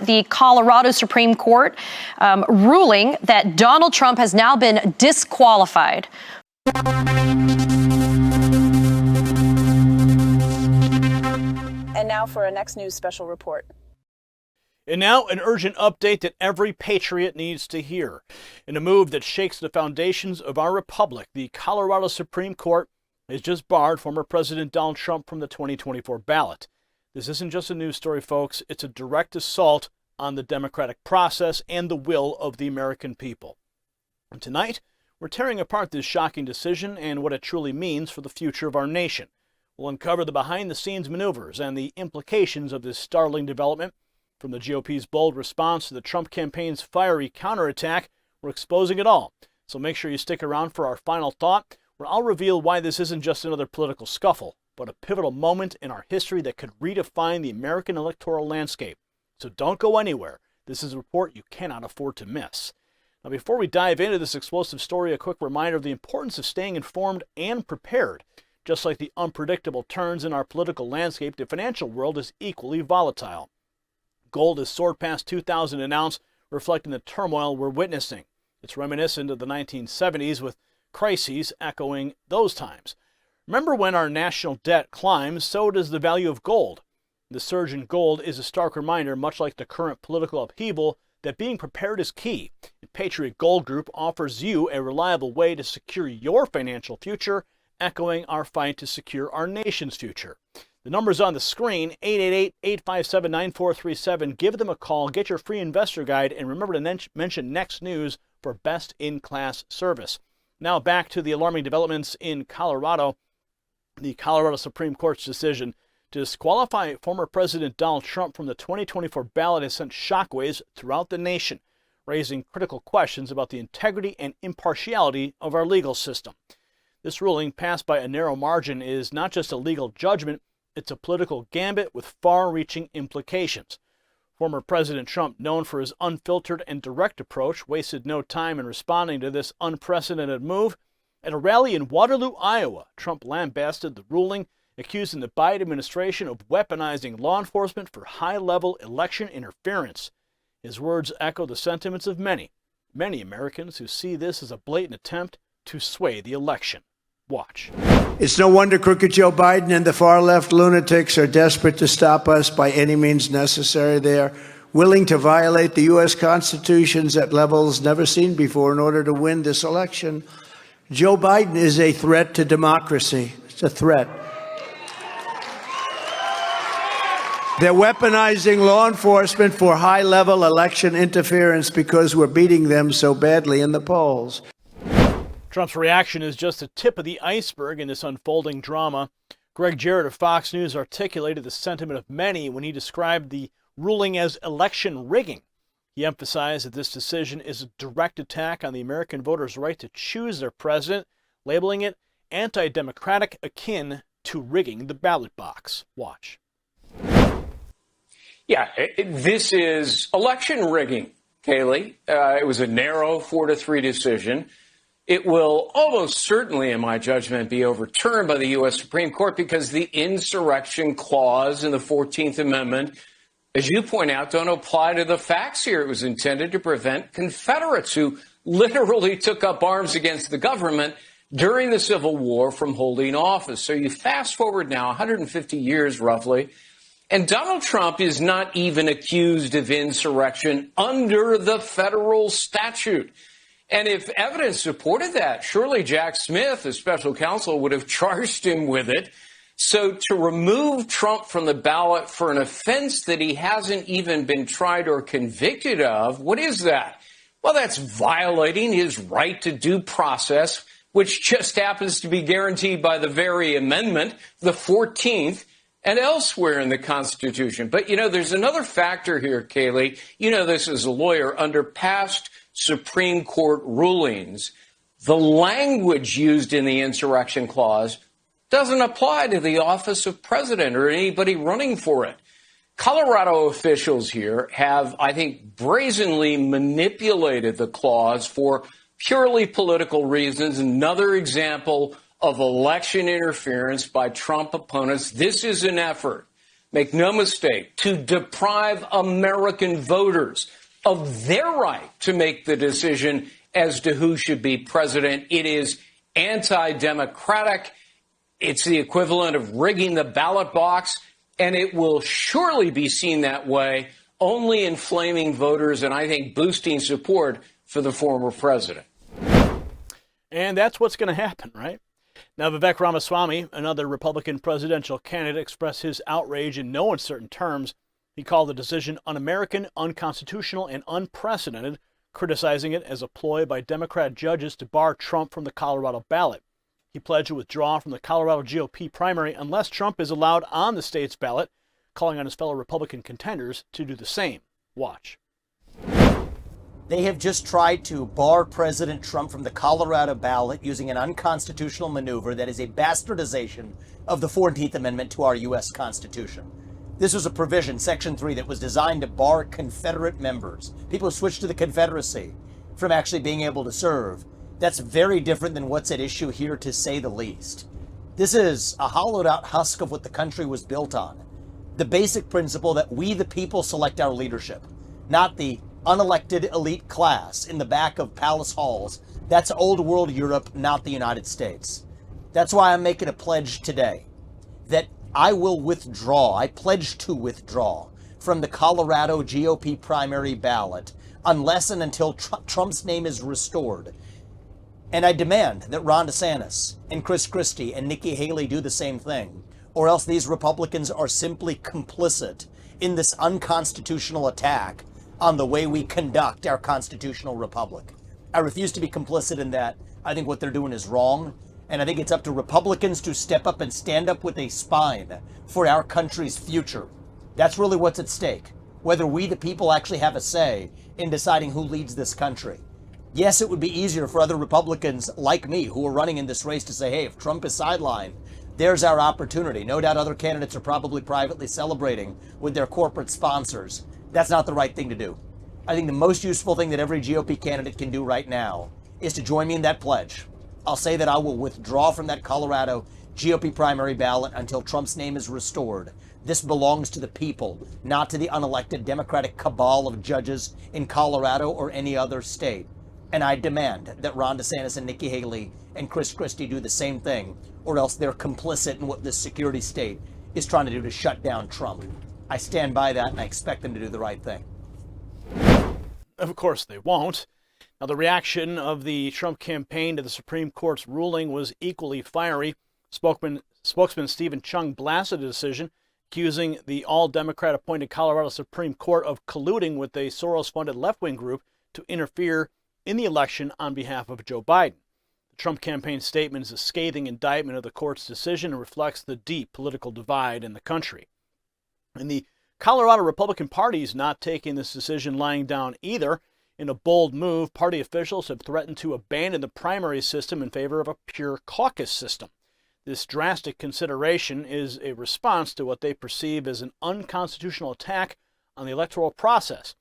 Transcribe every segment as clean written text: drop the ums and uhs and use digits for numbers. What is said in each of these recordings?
the Colorado Supreme Court ruling that Donald Trump has now been disqualified. And now for our next news special report. And now an urgent update that every patriot needs to hear. In a move that shakes the foundations of our republic, the Colorado Supreme Court has just barred former President Donald Trump from the 2024 ballot. This isn't just a news story, folks. It's a direct assault on the democratic process and the will of the American people. And tonight, we're tearing apart this shocking decision and what it truly means for the future of our nation. We'll uncover the behind-the-scenes maneuvers and the implications of this startling development. From the GOP's bold response to the Trump campaign's fiery counterattack, we're exposing it all. So make sure you stick around for our final thought, where I'll reveal why this isn't just another political scuffle, but a pivotal moment in our history that could redefine the American electoral landscape. So don't go anywhere. This is a report you cannot afford to miss. Now, before we dive into this explosive story, a quick reminder of the importance of staying informed and prepared. Just like the unpredictable turns in our political landscape, the financial world is equally volatile. Gold has soared past $2,000 an ounce, reflecting the turmoil we're witnessing. It's reminiscent of the 1970s, with crises echoing those times. Remember, when our national debt climbs, so does the value of gold. The surge in gold is a stark reminder, much like the current political upheaval, that being prepared is key. And Patriot Gold Group offers you a reliable way to secure your financial future, echoing our fight to secure our nation's future. The number's on the screen, 888-857-9437. Give them a call, get your free investor guide, and remember to mention Next News for best-in-class service. Now back to the alarming developments in Colorado. The Colorado Supreme Court's decision to disqualify former President Donald Trump from the 2024 ballot has sent shockwaves throughout the nation, raising critical questions about the integrity and impartiality of our legal system. This ruling, passed by a narrow margin, is not just a legal judgment, it's a political gambit with far-reaching implications. Former President Trump, known for his unfiltered and direct approach, wasted no time in responding to this unprecedented move. At a rally in Waterloo, Iowa, Trump lambasted the ruling, accusing the Biden administration of weaponizing law enforcement for high-level election interference. His words echo the sentiments of many Americans who see this as a blatant attempt to sway the election. Watch. It's no wonder crooked Joe Biden and the far-left lunatics are desperate to stop us by any means necessary. They are willing to violate the U.S. Constitution at levels never seen before in order to win this election. Joe Biden is a threat to democracy. It's a threat. They're weaponizing law enforcement for high-level election interference because we're beating them so badly in the polls. Trump's reaction is just the tip of the iceberg in this unfolding drama. Greg Jarrett of Fox News articulated the sentiment of many when he described the ruling as election rigging. He emphasized that this decision is a direct attack on the American voters' right to choose their president, labeling it anti-democratic, akin to rigging the ballot box. Watch. Yeah, this is election rigging, Kayleigh. It was a narrow 4-3 decision. It will almost certainly, in my judgment, be overturned by the U.S. Supreme Court because the insurrection clause in the 14th Amendment, as you point out, don't apply to the facts here. It was intended to prevent Confederates who literally took up arms against the government during the Civil War from holding office. So you fast forward now 150 years roughly, and Donald Trump is not even accused of insurrection under the federal statute. And if evidence supported that, surely Jack Smith, as special counsel, would have charged him with it. So to remove Trump from the ballot for an offense that he hasn't even been tried or convicted of, what is that? Well, that's violating his right to due process, which just happens to be guaranteed by the very amendment, the 14th, and elsewhere in the Constitution. But, you know, there's another factor here, Kayleigh. You know this as a lawyer. Under past Supreme Court rulings, the language used in the insurrection clause doesn't apply to the office of president or anybody running for it. Colorado officials here have, I think, brazenly manipulated the clause for purely political reasons. Another example of election interference by Trump opponents. This is an effort make no mistake, to deprive American voters of their right to make the decision as to who should be president. It is anti-democratic. It's the equivalent of rigging the ballot box, and it will surely be seen that way, only inflaming voters and I think boosting support for the former president. And that's what's going to happen, right? Now, Vivek Ramaswamy, another Republican presidential candidate, expressed his outrage in no uncertain terms. He called the decision un-American, unconstitutional, and unprecedented, criticizing it as a ploy by Democrat judges to bar Trump from the Colorado ballot. He pledged to withdraw from the Colorado GOP primary unless Trump is allowed on the state's ballot, calling on his fellow Republican contenders to do the same. Watch. They have just tried to bar President Trump from the Colorado ballot using an unconstitutional maneuver that is a bastardization of the 14th Amendment to our U.S. Constitution. This was a provision, Section 3, that was designed to bar Confederate members, people who switched to the Confederacy, from actually being able to serve. That's very different than what's at issue here, to say the least. This is a hollowed out husk of what the country was built on. The basic principle that we, the people, select our leadership, not the unelected elite class in the back of palace halls. That's old world Europe, not the United States. That's why I'm making a pledge today that I will withdraw. I pledge to withdraw from the Colorado GOP primary ballot unless and until Trump's name is restored. And I demand that Ron DeSantis and Chris Christie and Nikki Haley do the same thing, or else these Republicans are simply complicit in this unconstitutional attack on the way we conduct our constitutional republic. I refuse to be complicit in that. I think what they're doing is wrong, and I think it's up to Republicans to step up and stand up with a spine for our country's future. That's really what's at stake, whether we, the people, actually have a say in deciding who leads this country. Yes, it would be easier for other Republicans like me who are running in this race to say, hey, if Trump is sidelined, there's our opportunity. No doubt other candidates are probably privately celebrating with their corporate sponsors. That's not the right thing to do. I think the most useful thing that every GOP candidate can do right now is to join me in that pledge. I'll say that I will withdraw from that Colorado GOP primary ballot until Trump's name is restored. This belongs to the people, not to the unelected Democratic cabal of judges in Colorado or any other state. And I demand that Ron DeSantis and Nikki Haley and Chris Christie do the same thing, or else they're complicit in what this security state is trying to do to shut down Trump. I stand by that, and I expect them to do the right thing. Of course they won't. Now, the reaction of the Trump campaign to the Supreme Court's ruling was equally fiery. Spokesman Stephen Chung blasted the decision, accusing the all-Democrat appointed Colorado Supreme Court of colluding with a Soros-funded left-wing group to interfere in the election on behalf of Joe Biden. The Trump campaign statement is a scathing indictment of the court's decision and reflects the deep political divide in the country. And the Colorado Republican Party is not taking this decision lying down either. In a bold move, party officials have threatened to abandon the primary system in favor of a pure caucus system. This drastic consideration is a response to what they perceive as an unconstitutional attack on the electoral process.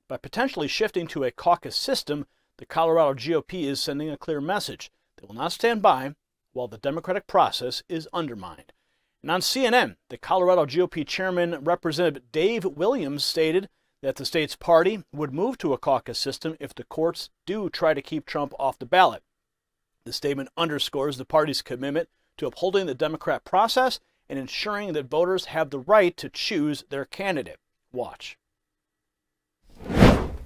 By potentially shifting to a caucus system, the Colorado GOP is sending a clear message. They will not stand by while the democratic process is undermined. And on CNN, the Colorado GOP chairman, Representative Dave Williams, stated that the state's party would move to a caucus system if the courts do try to keep Trump off the ballot. The statement underscores the party's commitment to upholding the democratic process and ensuring that voters have the right to choose their candidate. Watch.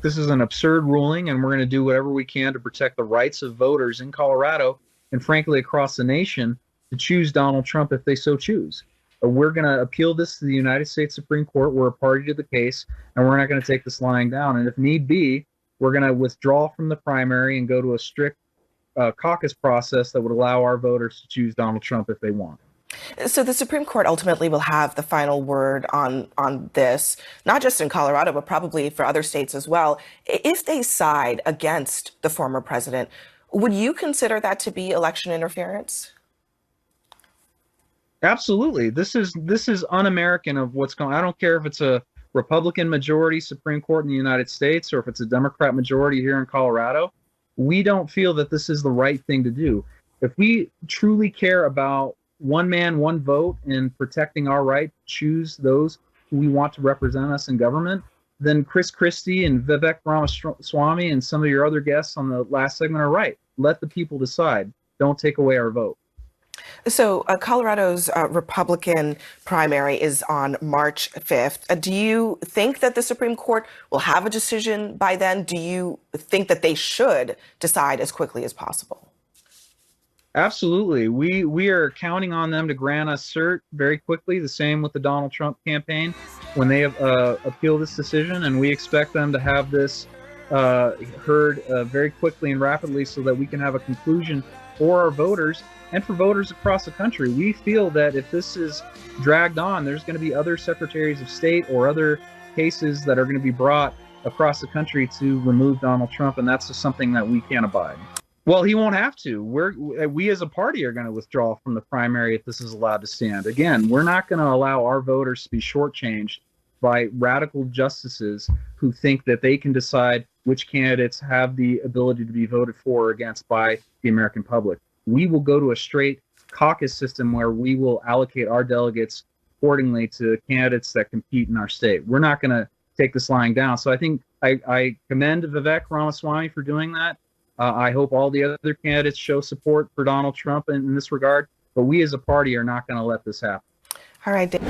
This is an absurd ruling, and we're going to do whatever we can to protect the rights of voters in Colorado and, frankly, across the nation to choose Donald Trump if they so choose. We're going to appeal this to the United States Supreme Court. We're a party to the case, and we're not going to take this lying down. And if need be, we're going to withdraw from the primary and go to a strict caucus process that would allow our voters to choose Donald Trump if they want. So the Supreme Court ultimately will have the final word on this, not just in Colorado, but probably for other states as well. If they side against the former president, would you consider that to be election interference? Absolutely. This is un-American of what's going on. I don't care if it's a Republican majority Supreme Court in the United States or if it's a Democrat majority here in Colorado. We don't feel that this is the right thing to do. If we truly care about one man, one vote and protecting our right to choose those who we want to represent us in government, then Chris Christie and Vivek Ramaswamy and some of your other guests on the last segment are right. Let the people decide. Don't take away our vote. So Colorado's Republican primary is on March 5th. Do you think that the Supreme Court will have a decision by then? Do you think that they should decide as quickly as possible? Absolutely. We are counting on them to grant us cert very quickly, the same with the Donald Trump campaign when they appeal this decision, and we expect them to have this heard very quickly and rapidly so that we can have a conclusion for our voters and for voters across the country. We feel that if this is dragged on, there's going to be other secretaries of state or other cases that are going to be brought across the country to remove Donald Trump, and that's just something that we can't abide. Well, he won't have to. We as a party are going to withdraw from the primary if this is allowed to stand. Again, we're not going to allow our voters to be shortchanged by radical justices who think that they can decide which candidates have the ability to be voted for or against by the American public. We will go to a straight caucus system where we will allocate our delegates accordingly to candidates that compete in our state. We're not going to take this lying down. So I think I commend Vivek Ramaswamy for doing that. I hope all the other candidates show support for Donald Trump in this regard. But we as a party are not going to let this happen. All right, Dave.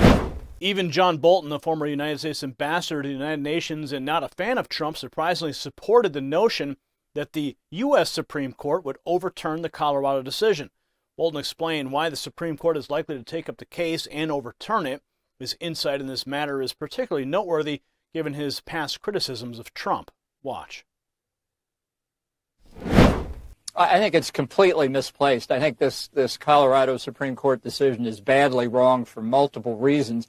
Even John Bolton, the former United States ambassador to the United Nations and not a fan of Trump, surprisingly supported the notion that the U.S. Supreme Court would overturn the Colorado decision. Bolton explained why the Supreme Court is likely to take up the case and overturn it. His insight in this matter is particularly noteworthy given his past criticisms of Trump. Watch. I think it's completely misplaced. I think this Colorado Supreme Court decision is badly wrong for multiple reasons.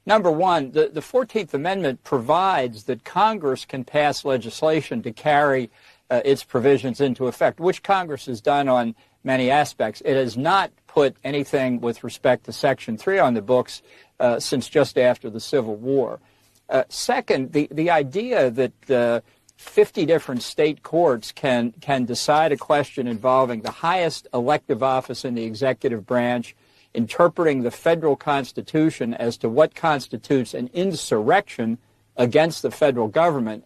Number one, the 14th Amendment provides that Congress can pass legislation to carry its provisions into effect, which Congress has done on many aspects. It has not put anything with respect to Section 3 on the books since just after the Civil War. Second, the idea that 50 different state courts can decide a question involving the highest elective office in the executive branch, interpreting the federal Constitution as to what constitutes an insurrection against the federal government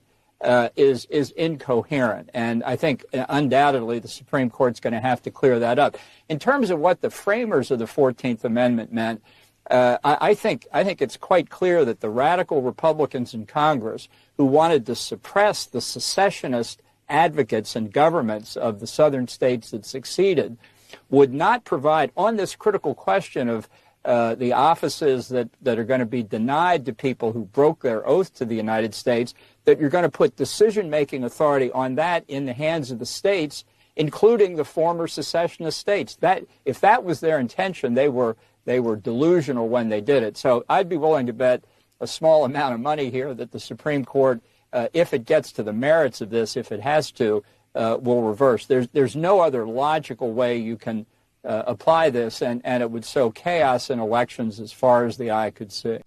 is incoherent. And I think undoubtedly the Supreme Court's going to have to clear that up. In terms of what the framers of the 14th Amendment meant, I think it's quite clear that the radical Republicans in Congress who wanted to suppress the secessionist advocates and governments of the southern states that succeeded would not provide, on this critical question of the offices that are going to be denied to people who broke their oath to the United States, that you're going to put decision-making authority on that in the hands of the states, including the former secessionist states. That, if that was their intention, they were delusional when they did it. So I'd be willing to bet a small amount of money here that the Supreme Court, if it gets to the merits of this, if it has to, will reverse. There's no other logical way you can apply this, and it would sow chaos in elections as far as the eye could see.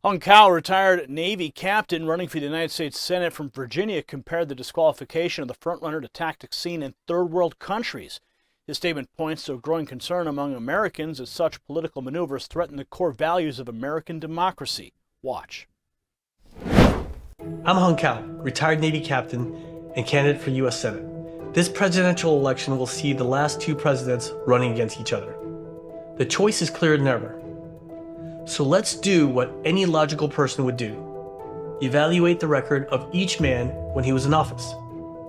Hun Cao, retired Navy captain running for the United States Senate from Virginia, compared the disqualification of the frontrunner to tactics seen in third world countries. His statement points to a growing concern among Americans as such political maneuvers threaten the core values of American democracy. Watch. I'm Hun Cao, retired Navy captain and candidate for U.S. Senate. This presidential election will see the last two presidents running against each other. The choice is clearer than ever. So let's do what any logical person would do. Evaluate the record of each man when he was in office.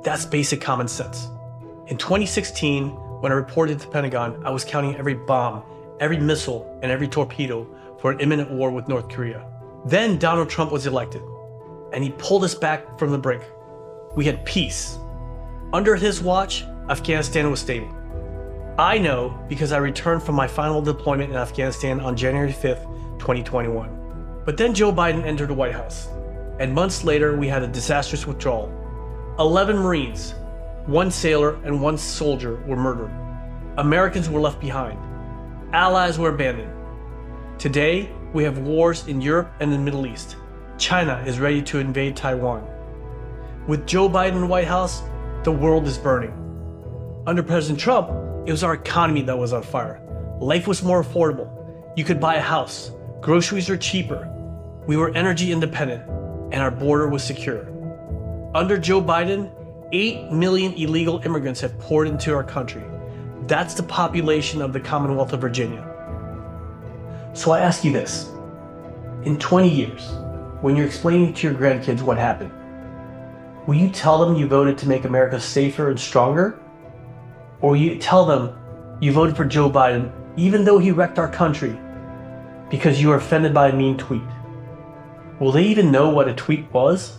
That's basic common sense. In 2016, when I reported to the Pentagon, I was counting every bomb, every missile, and every torpedo for an imminent war with North Korea. Then Donald Trump was elected, and he pulled us back from the brink. We had peace. Under his watch, Afghanistan was stable. I know because I returned from my final deployment in Afghanistan on January 5th, 2021. But then Joe Biden entered the White House, and months later we had a disastrous withdrawal. 11 Marines, 1 sailor, and 1 soldier were murdered. Americans were left behind. Allies were abandoned. Today, we have wars in Europe and the Middle East. China is ready to invade Taiwan. With Joe Biden in the White House, the world is burning. Under President Trump, it was our economy that was on fire. Life was more affordable. You could buy a house. Groceries are cheaper. We were energy independent, and our border was secure. Under Joe Biden, 8 million illegal immigrants have poured into our country. That's the population of the Commonwealth of Virginia. So I ask you this. In 20 years, when you're explaining to your grandkids what happened, will you tell them you voted to make America safer and stronger? Or will you tell them you voted for Joe Biden even though he wrecked our country because you were offended by a mean tweet? Will they even know what a tweet was?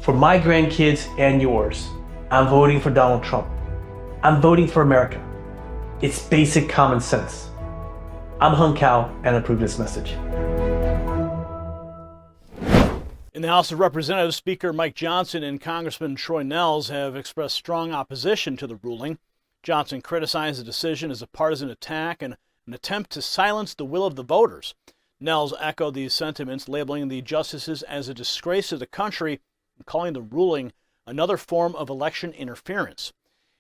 For my grandkids and yours, I'm voting for Donald Trump. I'm voting for America. It's basic common sense. I'm Hun Cao, and I approve this message. In the House of Representatives, Speaker Mike Johnson and Congressman Troy Nehls have expressed strong opposition to the ruling. Johnson criticized the decision as a partisan attack and an attempt to silence the will of the voters. Nehls echoed these sentiments, labeling the justices as a disgrace to the country and calling the ruling another form of election interference.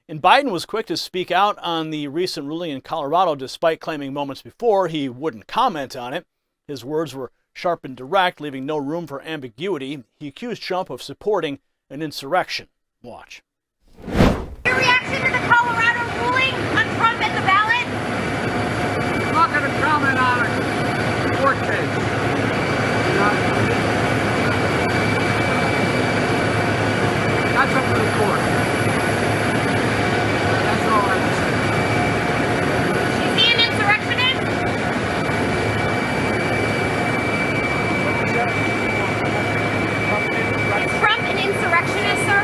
And Biden was quick to speak out on the recent ruling in Colorado, despite claiming moments before he wouldn't comment on it. His words were sharp and direct, leaving no room for ambiguity. He accused Trump of supporting an insurrection. Watch. Your reaction to the Colorado ruling on Trump and the ballot? I'm not going to comment on a court case. That's up to the court. That's all I have to say. Is he an insurrectionist? Is Trump an insurrectionist, sir?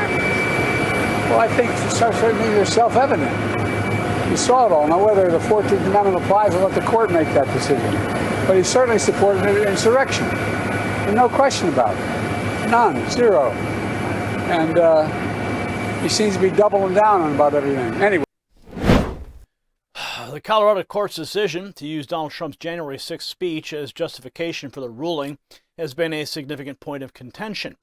Well, I think certain things are self-evident. You saw it all. Now, whether the 14th Amendment applies, I'll let the court make that decision. But he certainly supported an insurrection. There's no question about it. None. Zero. And he seems to be doubling down on about everything. Anyway. The Colorado court's decision to use Donald Trump's January 6th speech as justification for the ruling has been a significant point of contention.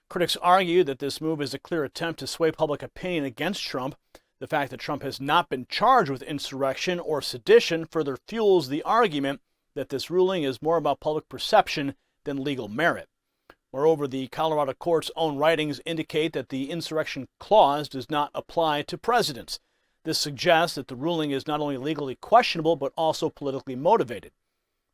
Critics argue that this move is a clear attempt to sway public opinion against Trump. The fact that Trump has not been charged with insurrection or sedition further fuels the argument that this ruling is more about public perception than legal merit. Moreover, the Colorado court's own writings indicate that the insurrection clause does not apply to presidents. This suggests that the ruling is not only legally questionable, but also politically motivated.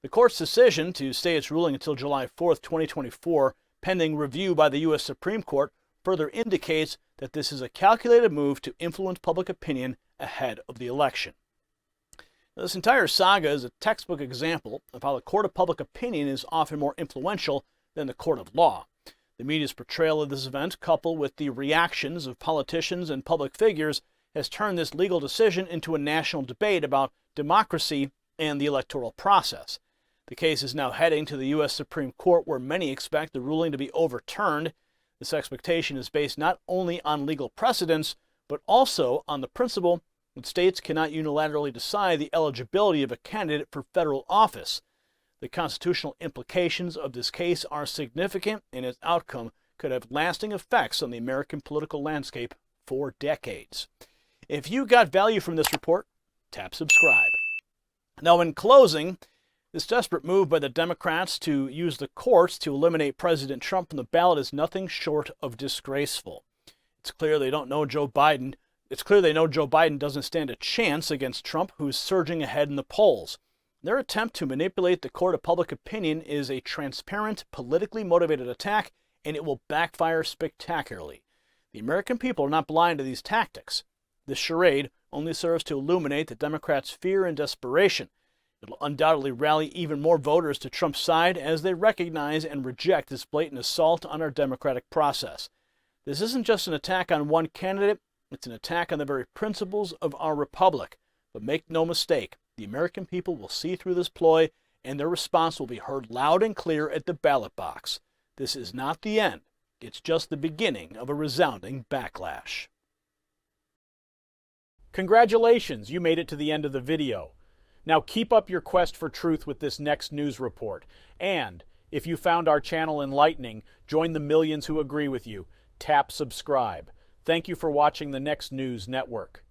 The court's decision to stay its ruling until July 4th, 2024, pending review by the U.S. Supreme Court, further indicates that this is a calculated move to influence public opinion ahead of the election. Now, this entire saga is a textbook example of how the court of public opinion is often more influential than the court of law. The media's portrayal of this event, coupled with the reactions of politicians and public figures, has turned this legal decision into a national debate about democracy and the electoral process. The case is now heading to the U.S. Supreme Court, where many expect the ruling to be overturned. This expectation is based not only on legal precedents, but also on the principle that states cannot unilaterally decide the eligibility of a candidate for federal office. The constitutional implications of this case are significant, and its outcome could have lasting effects on the American political landscape for decades. If you got value from this report, tap subscribe. Now, in closing, this desperate move by the Democrats to use the courts to eliminate President Trump from the ballot is nothing short of disgraceful. It's clear they know Joe Biden doesn't stand a chance against Trump, who's surging ahead in the polls. Their attempt to manipulate the court of public opinion is a transparent, politically motivated attack, and it will backfire spectacularly. The American people are not blind to these tactics. This charade only serves to illuminate the Democrats' fear and desperation. It'll undoubtedly rally even more voters to Trump's side as they recognize and reject this blatant assault on our democratic process. This isn't just an attack on one candidate, it's an attack on the very principles of our republic. But make no mistake, the American people will see through this ploy, and their response will be heard loud and clear at the ballot box. This is not the end. It's just the beginning of a resounding backlash. Congratulations, you made it to the end of the video. Now keep up your quest for truth with this next news report. And if you found our channel enlightening, join the millions who agree with you. Tap subscribe. Thank you for watching the Next News Network.